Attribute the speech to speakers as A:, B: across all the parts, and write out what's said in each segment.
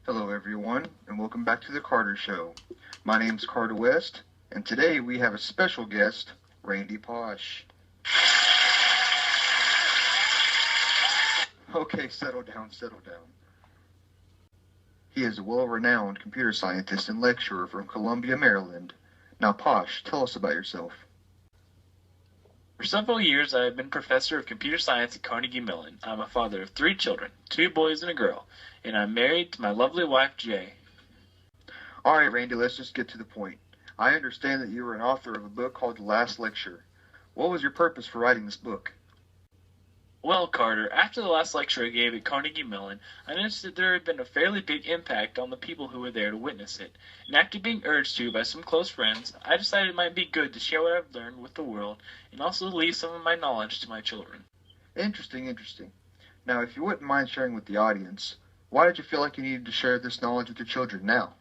A: Hello everyone, and welcome back to the Carter Show. My name's Carter West, and today we have a special guest, Randy Pausch. Okay, settle down. He is a well-renowned computer scientist and lecturer from Columbia, Maryland. Now Pausch, tell us about yourself.
B: For several years, I have been professor of computer science at Carnegie Mellon. I'm a father of 3 children, 2 boys and a girl, and I'm married to my lovely wife, Jay.
A: Alright, Randy, let's just get to the point. I understand that you are an author of a book called The Last Lecture. What was your purpose for writing this book?
B: Well, Carter, after the last lecture I gave at Carnegie Mellon, I noticed that there had been a fairly big impact on the people who were there to witness it, and after being urged to by some close friends, I decided it might be good to share what I've learned with the world, and also leave some of my knowledge to my children.
A: Interesting. Now, if you wouldn't mind sharing with the audience, why did you feel like you needed to share this knowledge with your children now?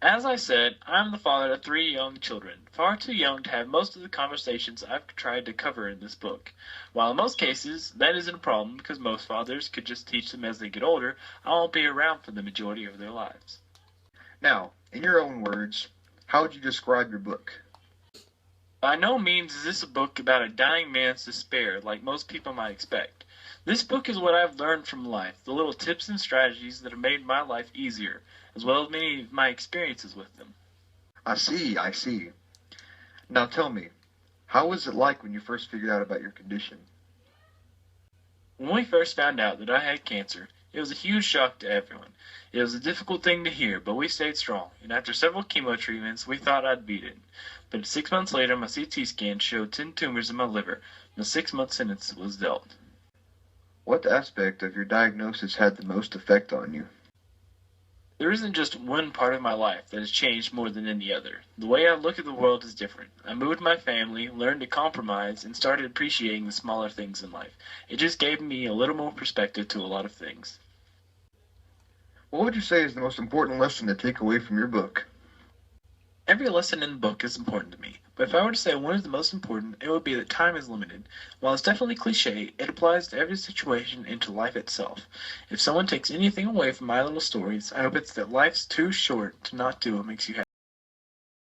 B: As I said, I'm the father of 3 young children, far too young to have most of the conversations I've tried to cover in this book. While in most cases, that isn't a problem because most fathers could just teach them as they get older, I won't be around for the majority of their lives.
A: Now, in your own words, how would you describe your book?
B: By no means is this a book about a dying man's despair like most people might expect. This book is what I've learned from life, the little tips and strategies that have made my life easier, as well as many of my experiences with them.
A: I see. Now tell me, how was it like when you first figured out about your condition?
B: When we first found out that I had cancer, it was a huge shock to everyone. It was a difficult thing to hear, but we stayed strong, and after several chemo treatments, we thought I'd beat it. But 6 months later, my CT scan showed 10 tumors in my liver, and a 6-month sentence was dealt.
A: What aspect of your diagnosis had the most effect on you?
B: There isn't just one part of my life that has changed more than any other. The way I look at the world is different. I moved my family, learned to compromise, and started appreciating the smaller things in life. It just gave me a little more perspective to a lot of things.
A: What would you say is the most important lesson to take away from your book?
B: Every lesson in the book is important to me, but if I were to say one is the most important, it would be that time is limited. While it's definitely cliche, it applies to every situation and to life itself. If someone takes anything away from my little stories, I hope it's that life's too short to not do what makes you happy.